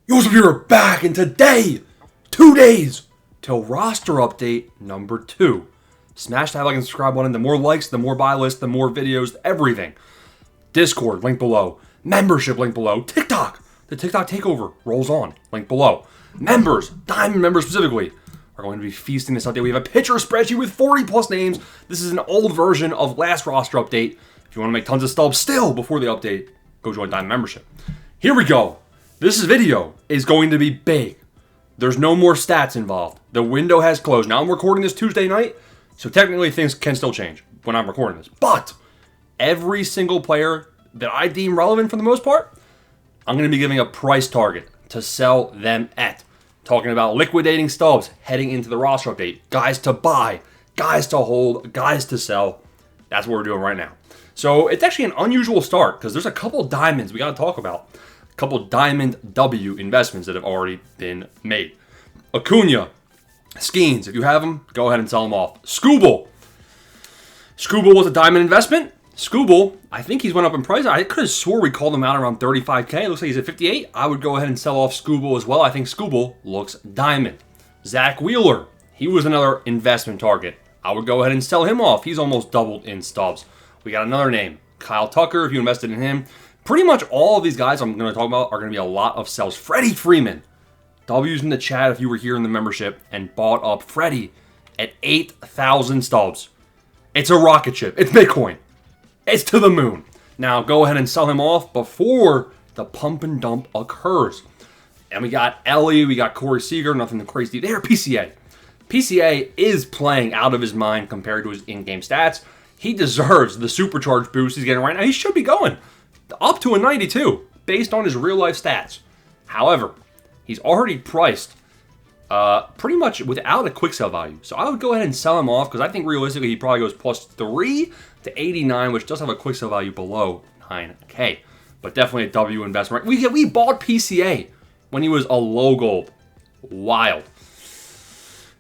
Yours are back, and today, 2 days till roster update number 2. Smash that like and subscribe button. The more likes, the more buy list, the more videos, everything. Discord, link below. Membership, link below. TikTok, the TikTok takeover rolls on, link below. Members, Diamond members specifically, are going to be feasting this update. We have a picture spreadsheet with 40 plus names. This is an old version of last roster update. If you want to make tons of stubs still before the update, go join Diamond membership. Here we go. This video is going to be big. There's no more stats involved. The window has closed. Now I'm recording this Tuesday night, so technically things can still change when I'm recording this. But every single player that I deem relevant for the most part, I'm going to be giving a price target to sell them at. Talking about liquidating stubs heading into the roster update. Guys to buy, guys to hold, guys to sell. That's what we're doing right now. So it's actually an unusual start because there's a couple diamonds we got to talk about. Couple Diamond W investments that have already been made. Acuna, Skeens, if you have them, go ahead and sell them off. Scooble was a Diamond investment. Scooble, I think he's went up in price. I could have swore we called him out around 35K. It looks like he's at 58. I would go ahead and sell off Scooble as well. I think Scooble looks Diamond. Zach Wheeler, he was another investment target. I would go ahead and sell him off. He's almost doubled in stubs. We got another name, Kyle Tucker, if you invested in him. Pretty much all of these guys I'm going to talk about are going to be a lot of sells. Freddie Freeman. W's in the chat if you were here in the membership and bought up Freddie at 8,000 stubs. It's a rocket ship. It's Bitcoin. It's to the moon. Now go ahead and sell him off before the pump and dump occurs. And we got Ellie. We got Corey Seager. Nothing crazy there. PCA. PCA is playing out of his mind compared to his in-game stats. He deserves the supercharged boost he's getting right now. He should be going up to a 92 based on his real life stats. However, he's already priced pretty much without a quick sell value. So I would go ahead and sell him off because I think realistically he probably goes plus 3 to 89, which does have a quick sell value below 9K. But definitely a W investment. We bought PCA when he was a low gold. Wild.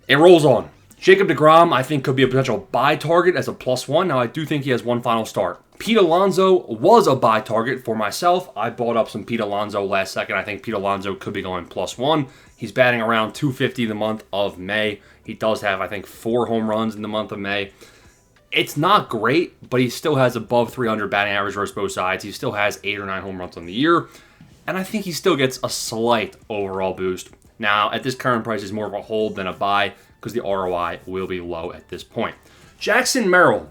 It rolls on. Jacob deGrom, I think, could be a potential buy target as a +1. Now, I do think he has one final start. Pete Alonso was a buy target for myself. I bought up some Pete Alonso last second. I think Pete Alonso could be going +1. He's batting around 250 the month of May. He does have, I think, 4 home runs in the month of May. It's not great, but he still has above 300 batting average versus both sides. He still has 8 or 9 home runs on the year. And I think he still gets a slight overall boost. Now, at this current price, it's more of a hold than a buy because the ROI will be low at this point. Jackson Merrill.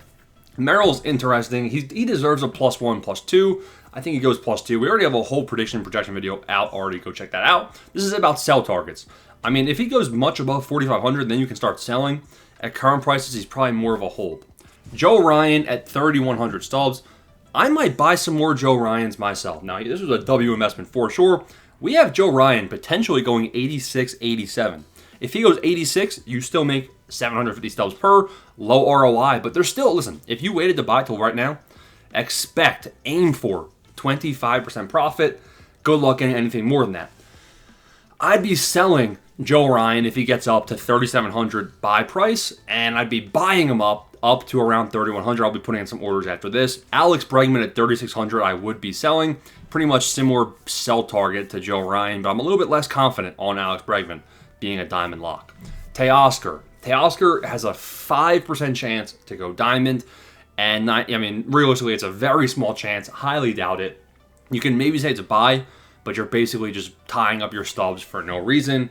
Merrill's interesting. He deserves a +1, +2. I think he goes +2. We already have a whole projection video out already. Go check that out. This is about sell targets. I mean, if he goes much above 4,500, then you can start selling. At current prices, he's probably more of a hold. Joe Ryan at 3,100 stubs. I might buy some more Joe Ryans myself. Now, this was a W investment for sure. We have Joe Ryan potentially going 86, 87. If he goes 86, you still make 750 stubs per, low ROI, but there's still, listen, if you waited to buy till right now, aim for 25% profit. Good luck getting anything more than that. I'd be selling Joe Ryan if he gets up to 3,700 buy price, and I'd be buying him up to around 3,100. I'll be putting in some orders after this. Alex Bregman at 3,600, I would be selling. Pretty much similar sell target to Joe Ryan, but I'm a little bit less confident on Alex Bregman being a diamond lock. Teoscar has a 5% chance to go diamond, and realistically, it's a very small chance. Highly doubt it. You can maybe say it's a buy, but you're basically just tying up your stubs for no reason.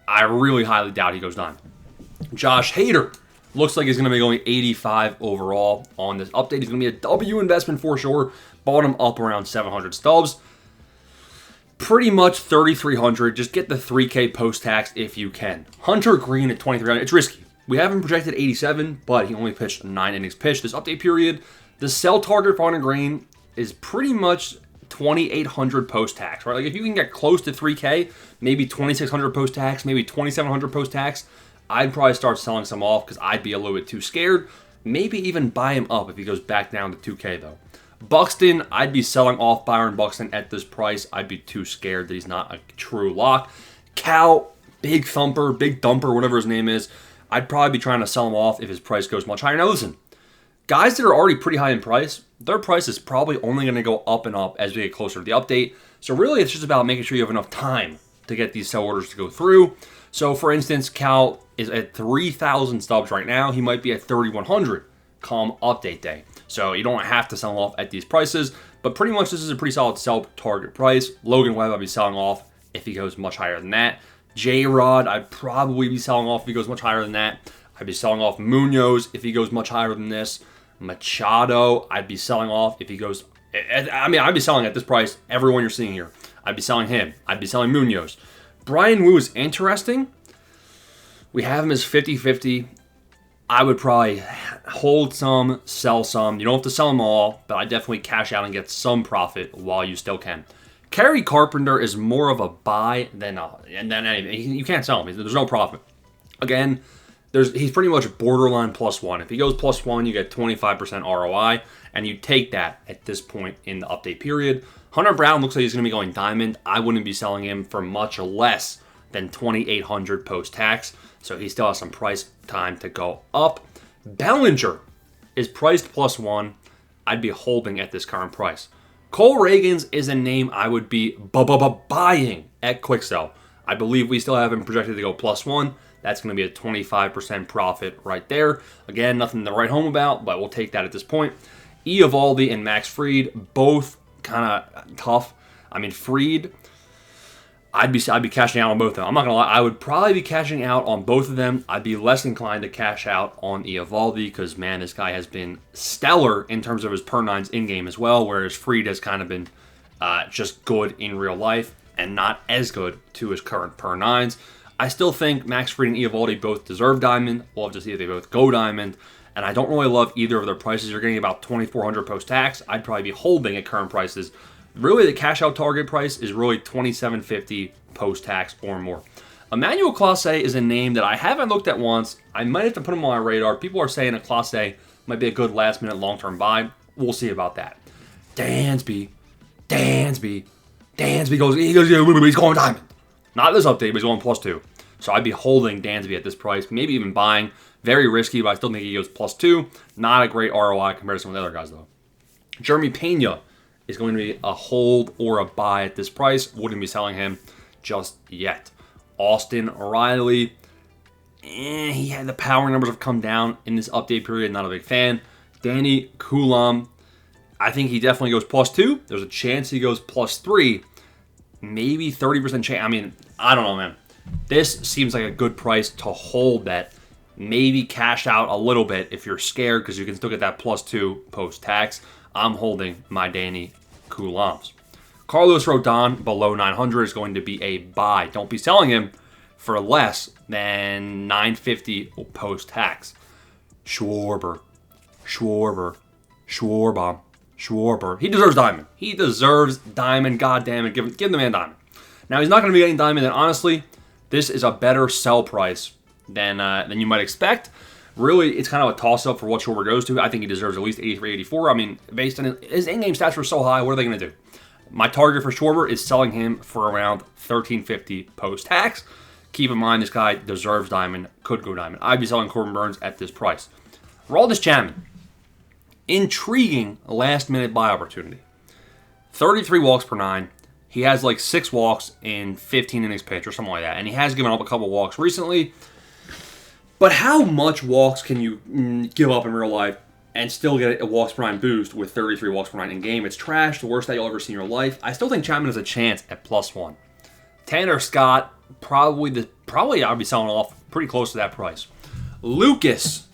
I really highly doubt he goes diamond. Josh Hader looks like he's going to be going 85 overall on this update. He's going to be a W investment for sure. Bought him up around 700 stubs. Pretty much 3,300. Just get the 3K post-tax if you can. Hunter Green at 2,300. It's risky. We have him projected 87, but he only pitched 9 innings pitched this update period. The sell target for Hunter Green is pretty much 2,800 post-tax, right? Like if you can get close to 3K, maybe 2,600 post-tax, maybe 2,700 post-tax, I'd probably start selling some off because I'd be a little bit too scared. Maybe even buy him up if he goes back down to 2K though. Buxton, I'd be selling off Byron Buxton at this price. I'd be too scared that he's not a true lock. Cal, big dumper, whatever his name is, I'd probably be trying to sell him off if his price goes much higher. Now listen, guys that are already pretty high in price, their price is probably only going to go up and up as we get closer to the update. So really, it's just about making sure you have enough time to get these sell orders to go through. So, for instance, Cal is at 3,000 stubs right now. He might be at 3,100 come update day. So you don't have to sell off at these prices, but pretty much this is a pretty solid sell target price. Logan Webb, I'd be selling off if he goes much higher than that. J-Rod, I'd probably be selling off if he goes much higher than that. I'd be selling off Munoz if he goes much higher than this. Machado, I'd be selling off if he goes... I'd be selling at this price, everyone you're seeing here. I'd be selling him. I'd be selling Munoz. Brian Wu is interesting. We have him as 50-50. I would probably hold some, sell some. You don't have to sell them all, but I definitely cash out and get some profit while you still can. Kerry Carpenter is more of a buy than anything. You can't sell him. There's no profit. Again, he's pretty much borderline +1. If he goes +1, you get 25% ROI, and you take that at this point in the update period. Hunter Brown looks like he's going to be going diamond. I wouldn't be selling him for much less than 2,800 post-tax, so he still has some price time to go up. Bellinger is priced +1. I'd be holding at this current price. Cole Reagans is a name I would be buying at quick sell. I believe we still have him projected to go +1. That's going to be a 25% profit right there. Again, nothing to write home about, but we'll take that at this point. Eovaldi and Max Fried, both kind of tough. I mean, Fried, I'd be cashing out on both of them. I'm not going to lie. I would probably be cashing out on both of them. I'd be less inclined to cash out on Eovaldi because, man, this guy has been stellar in terms of his per nines in-game as well, whereas Fried has kind of been just good in real life and not as good to his current per nines. I still think Max Fried and Eovaldi both deserve diamond. We'll have to see if they both go diamond. And I don't really love either of their prices. You're getting about 2,400 post-tax. I'd probably be holding at current prices. Really, the cash-out target price is really $2,750 post-tax or more. Emmanuel Clase is a name that I haven't looked at once. I might have to put him on my radar. People are saying that Clase might be a good last-minute long-term buy. We'll see about that. Dansby goes, he's going diamond. Not this update, but he's going +2. So I'd be holding Dansby at this price, maybe even buying. Very risky, but I still think he goes +2. Not a great ROI comparison with the other guys, though. Jeremy Pena is going to be a hold or a buy at this price. Wouldn't be selling him just yet. Austin Riley, the power numbers have come down in this update period. Not a big fan. Danny Coulomb, I think he definitely goes +2. There's a chance he goes +3. Maybe 30% chance. I mean, I don't know, man. This seems like a good price to hold that. Maybe cash out a little bit if you're scared because you can still get that +2 post-tax. I'm holding my Danny Coulombs. Carlos Rodon below 900 is going to be a buy. Don't be selling him for less than 950 post-tax. Schwarber. He deserves diamond. He deserves diamond. God damn it. Give the man diamond. Now, he's not going to be getting diamond, and honestly, this is a better sell price than you might expect. Really, it's kind of a toss-up for what Schwarber goes to. I think he deserves at least 83, 84. I mean, based on his in-game stats were so high, what are they going to do? My target for Schwarber is selling him for around $1,350 post-tax. Keep in mind, this guy deserves diamond, could go diamond. I'd be selling Corbin Burns at this price. Aroldis Chapman, intriguing last-minute buy opportunity. 33 walks per 9. He has like 6 walks in 15 innings pitched or something like that. And he has given up a couple walks recently. But how much walks can you give up in real life and still get a walks per 9 boost with 33 walks per 9 in game? It's trash, the worst that you'll ever see in your life. I still think Chapman has a chance at +1. Tanner Scott, probably I'll be selling off pretty close to that price. Lucas,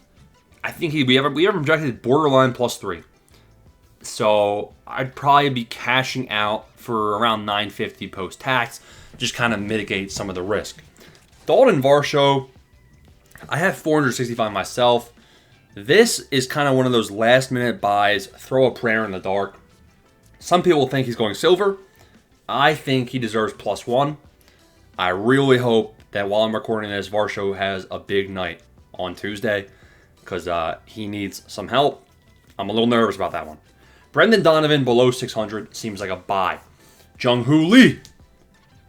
I think we have him projected borderline +3. So I'd probably be cashing out for around $950 post-tax, just kind of mitigate some of the risk. Dalton Varsho, I have 465 myself. This is kind of one of those last-minute buys, throw a prayer in the dark. Some people think he's going silver. I think he deserves +1. I really hope that while I'm recording this, Varsho has a big night on Tuesday because he needs some help. I'm a little nervous about that one. Brendan Donovan below 600 seems like a buy. Jung-Hoo Lee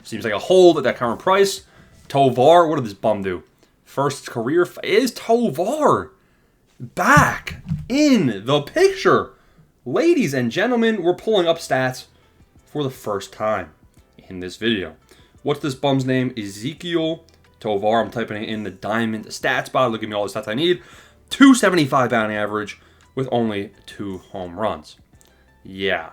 seems like a hold at that current price. Tovar, what did this bum do? First career is Tovar back in the picture. Ladies and gentlemen, we're pulling up stats for the first time in this video. What's this bum's name? Ezekiel Tovar. I'm typing it in the diamond stats bar. Look at me, all the stats I need. 275 batting average with only 2 home runs. Yeah.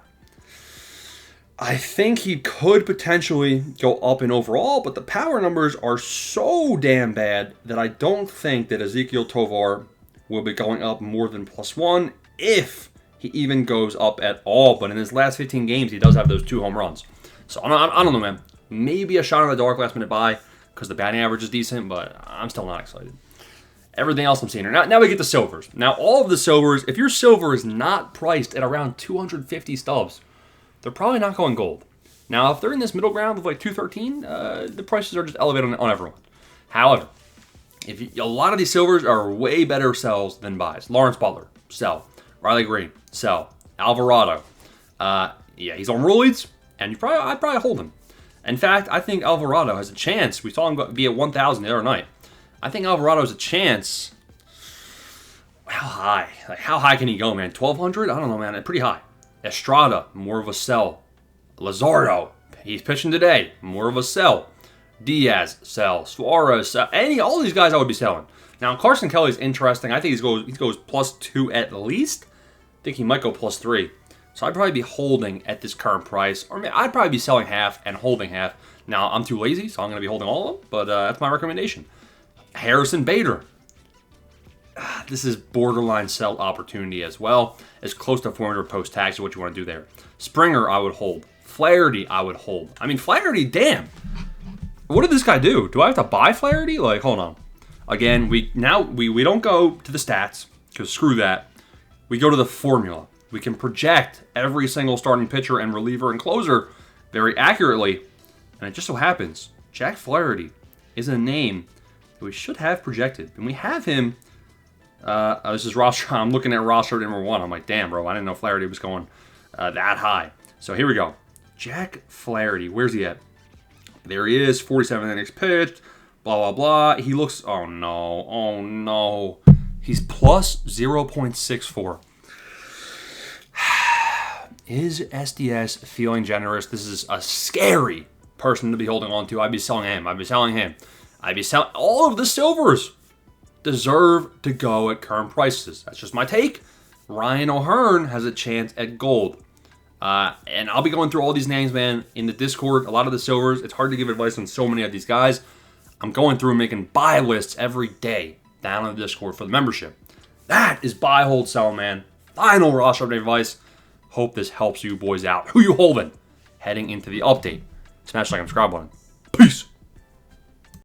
I think he could potentially go up in overall, but the power numbers are so damn bad that I don't think that Ezekiel Tovar will be going up more than +1 if he even goes up at all. But in his last 15 games, he does have those 2 home runs. So I don't know, man. Maybe a shot in the dark last minute buy because the batting average is decent, but I'm still not excited. Everything else I'm seeing here. Now we get the silvers. Now all of the silvers, if your silver is not priced at around 250 stubs, they're probably not going gold. Now, if they're in this middle ground of like 213, the prices are just elevated on everyone. However, a lot of these silvers are way better sells than buys. Lawrence Butler, sell. Riley Green, sell. Alvarado, yeah, he's on roids, and I'd probably hold him. In fact, I think Alvarado has a chance. We saw him be at 1,000 the other night. I think Alvarado has a chance. How high? Like, how high can he go, man? 1,200? I don't know, man. Pretty high. Estrada, more of a sell. Lazardo, he's pitching today, more of a sell. Diaz, sell. Suarez, sell. All these guys I would be selling. Now, Carson Kelly's interesting. I think he goes +2 at least. I think he might go +3. So I'd probably be holding at this current price. Or I'd probably be selling half and holding half. Now, I'm too lazy, so I'm going to be holding all of them. But that's my recommendation. Harrison Bader. This is borderline sell opportunity as well. As close to 400 post-tax is what you want to do there. Springer, I would hold. Flaherty, I would hold. I mean, Flaherty, damn. What did this guy do? Do I have to buy Flaherty? Like, hold on. Again, we don't go to the stats, because screw that. We go to the formula. We can project every single starting pitcher and reliever and closer very accurately. And it just so happens, Jack Flaherty is a name that we should have projected. And we have him. This is roster. I'm looking at roster number 1. I'm like, damn, bro. I didn't know Flaherty was going that high. So here we go. Jack Flaherty. Where's he at? There he is. 47 innings pitched. Blah, blah, blah. He looks... Oh, no. Oh, no. He's plus 0.64. Is SDS feeling generous? This is a scary person to be holding on to. I'd be selling him. I'd be selling him. I'd be selling... All of the silvers deserve to go at current prices. That's just my take. Ryan O'Hearn has a chance at gold. And I'll be going through all these names, man, in the Discord. A lot of the silvers. It's hard to give advice on so many of these guys. I'm going through and making buy lists every day down on the Discord for the membership. That is buy, hold, sell, man. Final roster update advice. Hope this helps you boys out. Who you holding? Heading into the update. Smash like and subscribe button. Peace.